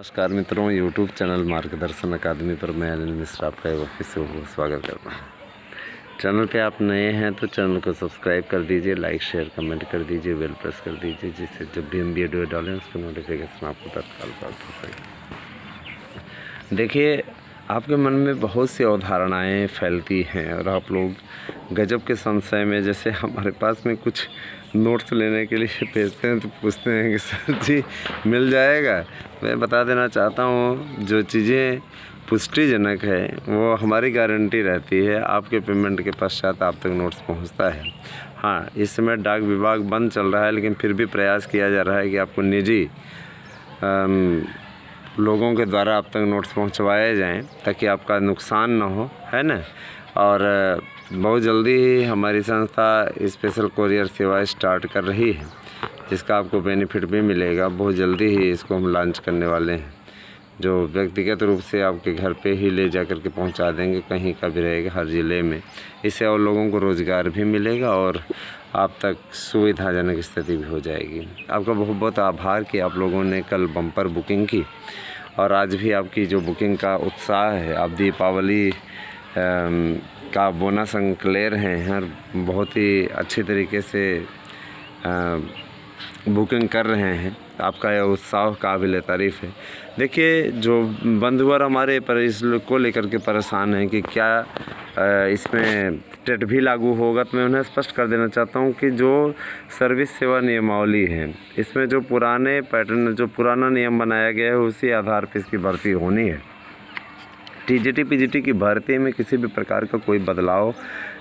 नमस्कार मित्रों, YouTube channel मार्गदर्शन अकादमी पर मैं अनिल मिश्रा आपका एक फिर से स्वागत करता हूँ। चैनल पे आप नए हैं तो चैनल को सब्सक्राइब कर दीजिए, लाइक शेयर कमेंट कर दीजिए, बेल प्रेस कर दीजिए, जिससे जब भी हम वीडियो डालें उसका नोटिफिकेशन आपको तत्काल प्राप्त हो सके। देखिए, आपके मन में बहुत सी अवधारणाएँ फैलती हैं और आप लोग गजब के संशय में, जैसे हमारे पास में कुछ नोट्स लेने के लिए भेजते हैं तो पूछते हैं कि सर जी मिल जाएगा। मैं बता देना चाहता हूँ, जो चीज़ें पुष्टिजनक है वो हमारी गारंटी रहती है, आपके पेमेंट के पश्चात आप तक नोट्स पहुँचता है। हाँ, इस समय डाक विभाग बंद चल रहा है, लेकिन फिर भी प्रयास किया जा रहा है कि आपको निजी लोगों के द्वारा आप तक नोट्स पहुँचवाए जाएँ, ताकि आपका नुकसान ना हो, है ना। और बहुत जल्दी ही हमारी संस्था स्पेशल कोरियर सेवा स्टार्ट कर रही है, जिसका आपको बेनिफिट भी मिलेगा। बहुत जल्दी ही इसको हम लॉन्च करने वाले हैं, जो व्यक्तिगत रूप से आपके घर पे ही ले जा कर के पहुँचा देंगे, कहीं का भी रहेगा, हर ज़िले में। इससे और लोगों को रोज़गार भी मिलेगा और आप तक सुविधाजनक स्थिति भी हो जाएगी। आपका बहुत बहुत आभार कि आप लोगों ने कल बम्पर बुकिंग की और आज भी आपकी जो बुकिंग का उत्साह है, आप दीपावली का बोनस अंक ले रहे हैं और बहुत ही अच्छी तरीके से बुकिंग कर रहे हैं। आपका यह उत्साह काबिल तारीफ़ है। देखिए, जो बंधुवर हमारे पर इसको लेकर के परेशान हैं कि क्या इसमें टेट भी लागू होगा, तो मैं उन्हें स्पष्ट कर देना चाहता हूं कि जो सर्विस सेवा नियमावली है, इसमें जो पुराने पैटर्न, जो पुराना नियम बनाया गया है, उसी आधार पर इसकी भर्ती होनी है। टीजीटी पीजीटी की भर्ती में किसी भी प्रकार का कोई बदलाव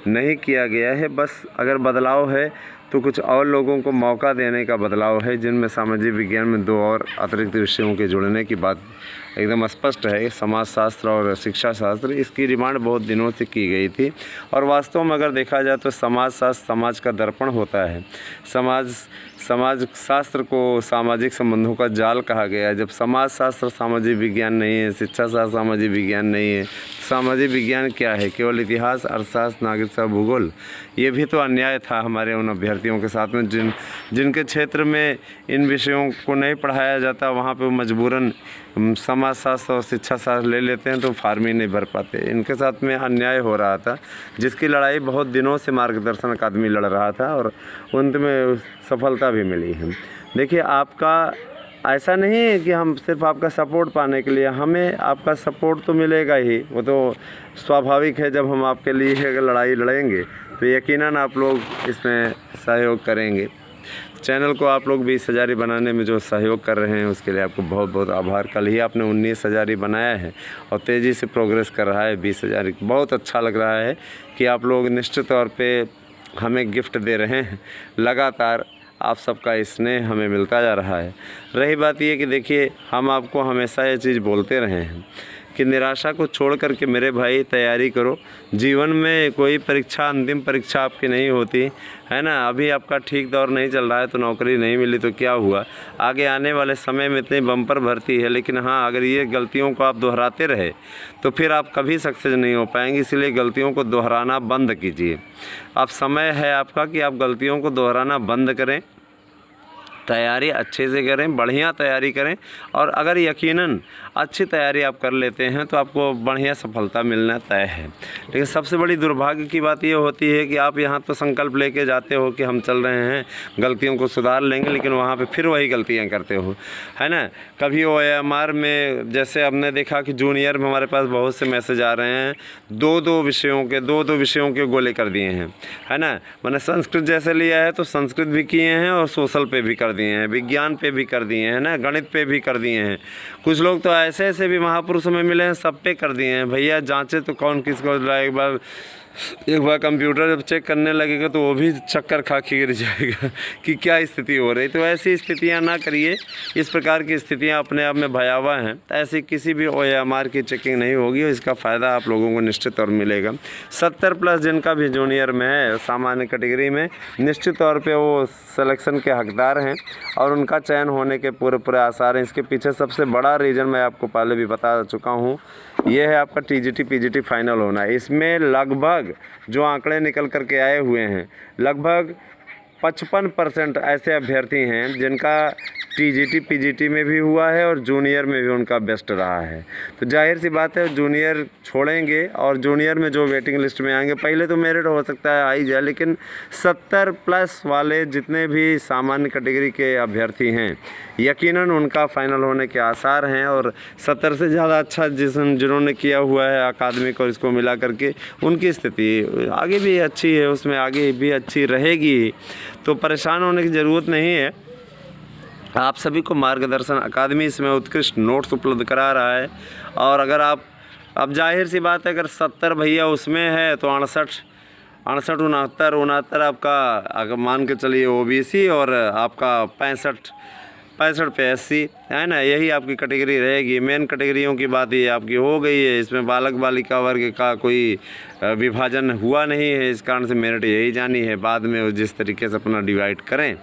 नहीं किया गया है। बस अगर बदलाव है तो कुछ और लोगों को मौका देने का बदलाव है, जिनमें सामाजिक विज्ञान में 2 और अतिरिक्त विषयों के जुड़ने की बात एकदम स्पष्ट है। समाजशास्त्र और शिक्षा शास्त्र, इसकी डिमांड बहुत दिनों से की गई थी और वास्तव में अगर देखा जाए तो समाजशास्त्र समाज का दर्पण होता है। समाज शास्त्र को सामाजिक संबंधों का जाल कहा गया है। जब समाज शास्त्र सामाजिक विज्ञान नहीं है, शिक्षा शास्त्र सामाजिक विज्ञान नहीं है, सामाजिक विज्ञान क्या है? केवल इतिहास, अर्थशास्त्र, नागरिकता, भूगोल। ये भी तो अन्याय था हमारे उन अभ्यर्थियों के साथ में जिनके क्षेत्र में इन विषयों को नहीं पढ़ाया जाता, वहाँ पे मजबूरन समाजशास्त्र और शिक्षा शास्त्र ले लेते हैं तो फार्म ही नहीं भर पाते। इनके साथ में अन्याय हो रहा था, जिसकी लड़ाई बहुत दिनों से मार्गदर्शन अकादमी लड़ रहा था और अंत में सफलता भी मिली है। देखिए, आपका ऐसा नहीं है कि हम सिर्फ आपका सपोर्ट पाने के लिए, हमें आपका सपोर्ट तो मिलेगा ही, वो तो स्वाभाविक है। जब हम आपके लिए अगर लड़ाई लड़ेंगे तो यकीनन आप लोग इसमें सहयोग करेंगे। चैनल को आप लोग 20,000 बनाने में जो सहयोग कर रहे हैं, उसके लिए आपको बहुत बहुत आभार। कल ही आपने 19,000 बनाया है और तेज़ी से प्रोग्रेस कर रहा है 20,000। बहुत अच्छा लग रहा है कि आप लोग निश्चित तौर पे हमें गिफ्ट दे रहे हैं। लगातार आप सबका स्नेह हमें मिलता जा रहा है। रही बात ये कि देखिए, हम आपको हमेशा ये चीज़ बोलते रहे हैं कि निराशा को छोड़ करके मेरे भाई तैयारी करो। जीवन में कोई परीक्षा अंतिम परीक्षा आपकी नहीं होती है ना। अभी आपका ठीक दौर नहीं चल रहा है तो नौकरी नहीं मिली तो क्या हुआ, आगे आने वाले समय में इतनी बम्पर भर्ती है। लेकिन हाँ, अगर ये गलतियों को आप दोहराते रहे तो फिर आप कभी सक्सेस नहीं हो पाएंगे। इसलिए गलतियों को दोहराना बंद कीजिए। अब समय है आपका कि आप गलतियों को दोहराना बंद करें, तैयारी अच्छे से करें, बढ़िया तैयारी करें। और अगर यकीनन अच्छी तैयारी आप कर लेते हैं तो आपको बढ़िया सफलता मिलना तय है। लेकिन सबसे बड़ी दुर्भाग्य की बात ये होती है कि आप यहाँ तो संकल्प लेके जाते हो कि हम चल रहे हैं, गलतियों को सुधार लेंगे, लेकिन वहाँ पे फिर वही गलतियाँ करते हो, है ना। कभी OMR में, जैसे हमने देखा कि जूनियर में हमारे पास बहुत से मैसेज आ रहे हैं, 2-2 विषयों के गोले कर दिए हैं, है ना। मैंने संस्कृत जैसे लिया है तो संस्कृत भी किए हैं और सोशल पे भी कर दिए हैं, विज्ञान पे भी कर दिए हैं ना, गणित पे भी कर दिए हैं। कुछ लोग तो ऐसे ऐसे भी महापुरुषों में मिले हैं, सब पे कर दिए हैं। भैया जांचे तो कौन किसको, एक बार कंप्यूटर जब चेक करने लगेगा तो वो भी चक्कर खा के गिर जाएगा कि क्या स्थिति हो रही। तो ऐसी स्थितियां ना करिए। इस प्रकार की स्थितियां अपने आप में भयावह हैं। ऐसी किसी भी OMR की चेकिंग नहीं होगी और इसका फ़ायदा आप लोगों को निश्चित तौर मिलेगा। 70+ जिनका भी जूनियर में है, सामान्य कैटेगरी में, निश्चित तौर पे वो सिलेक्शन के हकदार हैं और उनका चयन होने के पूरे आसार हैं। इसके पीछे सबसे बड़ा रीज़न मैं आपको पहले भी बता चुका हूँ, ये है आपका TGT PGT फाइनल होना। इसमें लगभग जो आंकड़े निकल कर के आए हुए हैं, लगभग 55% ऐसे अभ्यर्थी हैं जिनका टीजीटी पीजीटी में भी हुआ है और जूनियर में भी उनका बेस्ट रहा है। तो जाहिर सी बात है जूनियर छोड़ेंगे और जूनियर में जो वेटिंग लिस्ट में आएंगे, पहले तो मेरिट हो सकता है आ ही जाए, लेकिन 70+ वाले जितने भी सामान्य कैटेगरी के अभ्यर्थी हैं यकीनन उनका फाइनल होने के आसार हैं। और 70 से ज़्यादा अच्छा जिन्होंने किया हुआ है अकादमिक और इसको मिला करके, उनकी स्थिति आगे भी अच्छी है, उसमें आगे भी अच्छी रहेगी। तो परेशान होने की ज़रूरत नहीं है। आप सभी को मार्गदर्शन अकादमी इसमें उत्कृष्ट नोट्स उपलब्ध करा रहा है। और अगर आप, अब जाहिर सी बात है अगर 70 भैया उसमें है तो 68 69 आपका अगर मान के चलिए ओबीसी और आपका 65 पे एससी है ना, यही आपकी कैटेगरी रहेगी। मेन कैटेगरियों की बात ये आपकी हो गई है, इसमें बालक बालिका वर्ग का कोई विभाजन हुआ नहीं है, इस कारण से मेरिट यही जानी है। बाद में वो जिस तरीके से अपना डिवाइड करें,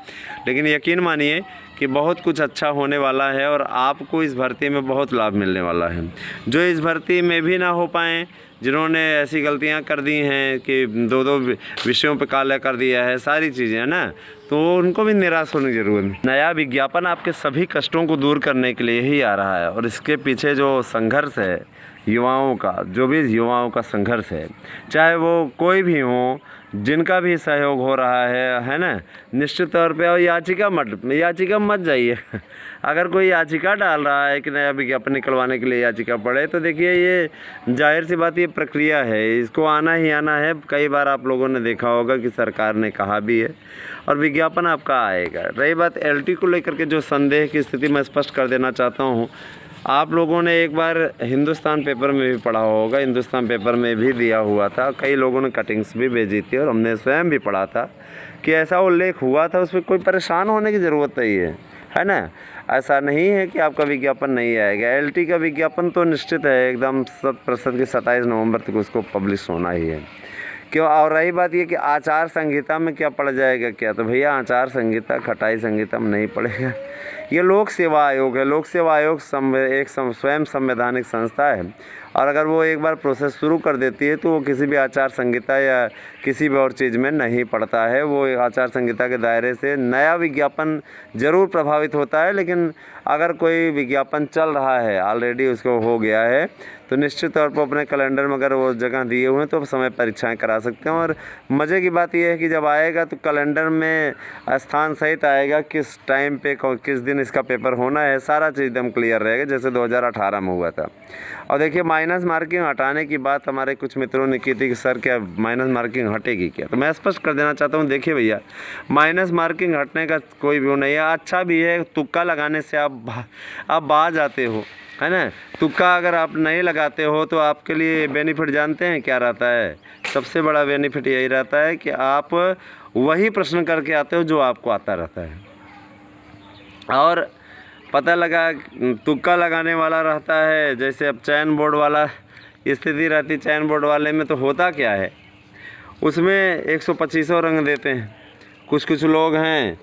लेकिन यकीन मानिए कि बहुत कुछ अच्छा होने वाला है और आपको इस भर्ती में बहुत लाभ मिलने वाला है। जो इस भर्ती में भी ना हो पाएँ, जिन्होंने ऐसी गलतियां कर दी हैं कि दो विषयों पे काला कर दिया है, सारी चीज़ें है ना, तो उनको भी निराश होने की ज़रूरत नहीं। नया विज्ञापन आपके सभी कष्टों को दूर करने के लिए ही आ रहा है और इसके पीछे जो संघर्ष है युवाओं का, जो भी युवाओं का संघर्ष है, चाहे वो कोई भी हो, जिनका भी सहयोग हो रहा है ना, निश्चित तौर पे। और याचिका मत जाइए अगर कोई याचिका डाल रहा है कि नया विज्ञापन निकलवाने के लिए याचिका पड़े, तो देखिए ये जाहिर सी बात, ये प्रक्रिया है, इसको आना ही आना है। कई बार आप लोगों ने देखा होगा कि सरकार ने कहा भी है और विज्ञापन आपका आएगा। रही बात एलटी को लेकर के जो संदेह की स्थिति, मैं स्पष्ट कर देना चाहता हूँ। आप लोगों ने एक बार हिंदुस्तान पेपर में भी पढ़ा होगा, हिंदुस्तान पेपर में भी दिया हुआ था, कई लोगों ने कटिंग्स भी भेजी थी और हमने स्वयं भी पढ़ा था कि ऐसा उल्लेख हुआ था। उसमें कोई परेशान होने की ज़रूरत नहीं है ना। ऐसा नहीं है कि आपका विज्ञापन नहीं आएगा। एलटी का विज्ञापन तो निश्चित है, एकदम 100% की 27 नवंबर तक उसको पब्लिश होना ही है। क्यों? और रही बात ये कि आचार संहिता में क्या पड़ जाएगा क्या, तो भैया आचार संहिता खटाई संहिता में नहीं पड़ेगा। ये लोक सेवा आयोग है। लोक सेवा आयोग एक स्वयं संवैधानिक संस्था है और अगर वो एक बार प्रोसेस शुरू कर देती है तो वो किसी भी आचार संहिता या किसी भी और चीज़ में नहीं पड़ता है। वो आचार संहिता के दायरे से नया विज्ञापन ज़रूर प्रभावित होता है, लेकिन अगर कोई विज्ञापन चल रहा है ऑलरेडी, उसको हो गया है, तो निश्चित तौर पर अपने कैलेंडर में अगर वो जगह दिए हुए हैं तो समय परीक्षाएं करा सकते हैं। और मज़े की बात यह है कि जब आएगा तो कैलेंडर में स्थान सहित आएगा, किस टाइम पे किस दिन इसका पेपर होना है, सारा चीज़ एकदम क्लियर रहेगा, जैसे 2018 में हुआ था। और देखिए माइनस मार्किंग हटाने की बात हमारे कुछ मित्रों ने की थी कि सर क्या माइनस मार्किंग हटेगी क्या, तो मैं स्पष्ट कर देना चाहता हूँ। देखिए भैया, माइनस मार्किंग हटने का कोई भी वो नहीं है। अच्छा भी है, तुक्का लगाने से आप बाज आते हो, है ना। तुक्का अगर आप नहीं लगाते हो तो आपके लिए बेनिफिट जानते हैं क्या रहता है? सबसे बड़ा बेनिफिट यही रहता है कि आप वही प्रश्न करके आते हो जो आपको आता रहता है। और पता लगा तुक्का लगाने वाला रहता है, जैसे अब चयन बोर्ड वाला स्थिति रहती, चयन बोर्ड वाले में तो होता क्या है, उसमें 125 रंग देते हैं। कुछ लोग हैं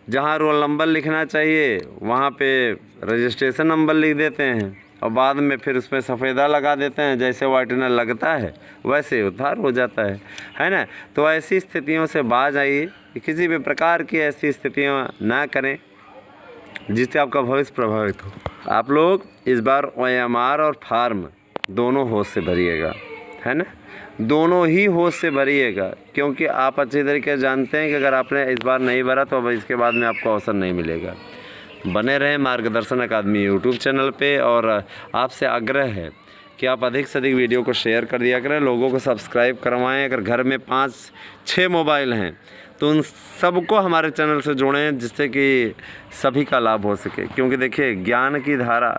जहाँ रोल नंबर लिखना चाहिए वहाँ पे रजिस्ट्रेशन नंबर लिख देते हैं और बाद में फिर उसमें सफ़ेदा लगा देते हैं, जैसे वाइटनर लगता है वैसे उद्धार हो जाता है ना। तो ऐसी स्थितियों से बाज आइए, किसी भी प्रकार की ऐसी स्थितियाँ ना करें जिससे आपका भविष्य प्रभावित हो। आप लोग इस बार OMR और फार्म दोनों होश से भरिएगा, है ना, दोनों ही होश से भरिएगा, क्योंकि आप अच्छी तरीके से जानते हैं कि अगर आपने इस बार नहीं भरा तो अब इसके बाद में आपको अवसर नहीं मिलेगा। बने रहें मार्गदर्शन अकादमी यूट्यूब चैनल पे और आपसे आग्रह है कि आप अधिक से अधिक वीडियो को शेयर कर दिया करें, लोगों को सब्सक्राइब करवाएं। अगर घर में 5-6 मोबाइल हैं तो उन सबको हमारे चैनल से जोड़ें, जिससे कि सभी का लाभ हो सके। क्योंकि देखिए ज्ञान की धारा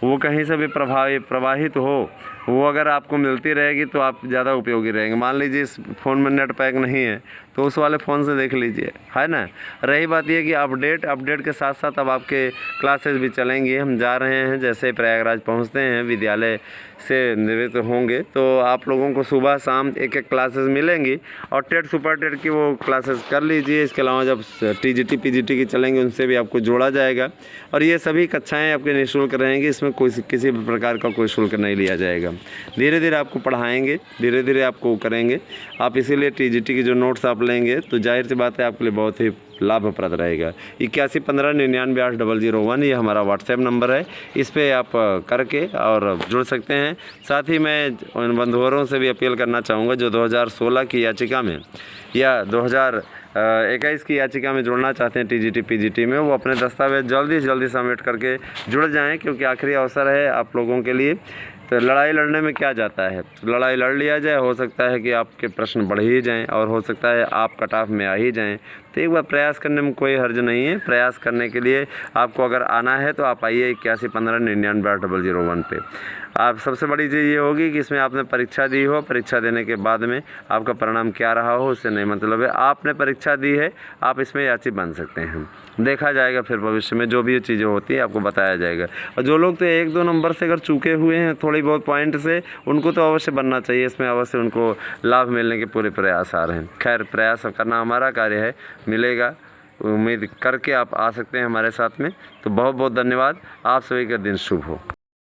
वो कहीं से भी प्रवाहित हो, वो अगर आपको मिलती रहेगी तो आप ज़्यादा उपयोगी रहेंगे। मान लीजिए इस फ़ोन में नेट पैक नहीं है तो उस वाले फ़ोन से देख लीजिए, है ना। रही बात ये कि अपडेट के साथ साथ अब आपके क्लासेस भी चलेंगी। हम जा रहे हैं, जैसे प्रयागराज पहुंचते हैं विद्यालय से निवृत्त होंगे तो आप लोगों को सुबह शाम एक क्लासेस मिलेंगी और टेट सुपर टेट की वो क्लासेस कर लीजिए। इसके अलावा जब TGT PGT की चलेंगे उनसे भी आपको जोड़ा जाएगा और ये सभी कक्षाएँ आपके निःशुल्क रहेंगी, इसमें किसी भी प्रकार का कोई शुल्क नहीं लिया जाएगा। धीरे धीरे आपको पढ़ाएंगे, धीरे धीरे आपको करेंगे। आप इसीलिए टीजीटी की जो नोट्स आप लेंगे तो जाहिर सी बात है आपके लिए बहुत ही लाभप्रद रहेगा। 8115998001 ये हमारा व्हाट्सएप नंबर है, इस पर आप करके और जुड़ सकते हैं। साथ ही मैं उन बंधुओं से भी अपील करना चाहूँगा जो 2016 की याचिका में या 2021 की याचिका में जुड़ना चाहते हैं टीजीटी पीजीटी में, वो अपने दस्तावेज जल्दी से जल्दी सबमिट करके जुड़ जाएं, क्योंकि आखिरी अवसर है आप लोगों के लिए। तो लड़ाई लड़ने में क्या जाता है, लड़ाई लड़ लिया जाए, हो सकता है कि आपके प्रश्न बढ़ ही जाएं और हो सकता है आप कट ऑफ में आ ही जाएं। तो एक बार प्रयास करने में कोई हर्ज नहीं है। प्रयास करने के लिए आपको अगर आना है तो आप आइए 8115998001 पे। आप सबसे बड़ी चीज़ ये होगी कि इसमें आपने परीक्षा दी हो, परीक्षा देने के बाद में आपका परिणाम क्या रहा हो उससे नहीं मतलब है। आपने परीक्षा दी है, आप इसमें याची बन सकते हैं। देखा जाएगा फिर भविष्य में जो भी चीज़ें होती हैं आपको बताया जाएगा। और जो लोग तो 1-2 नंबर से अगर चूके हुए हैं थोड़ी बहुत पॉइंट से, उनको तो अवश्य बनना चाहिए, इसमें अवश्य उनको लाभ मिलने के पूरे प्रयास आ रहे हैं। खैर, प्रयास करना हमारा कार्य है, मिलेगा, उम्मीद करके आप आ सकते हैं हमारे साथ में। तो बहुत बहुत धन्यवाद। आप सभी का दिन शुभ हो।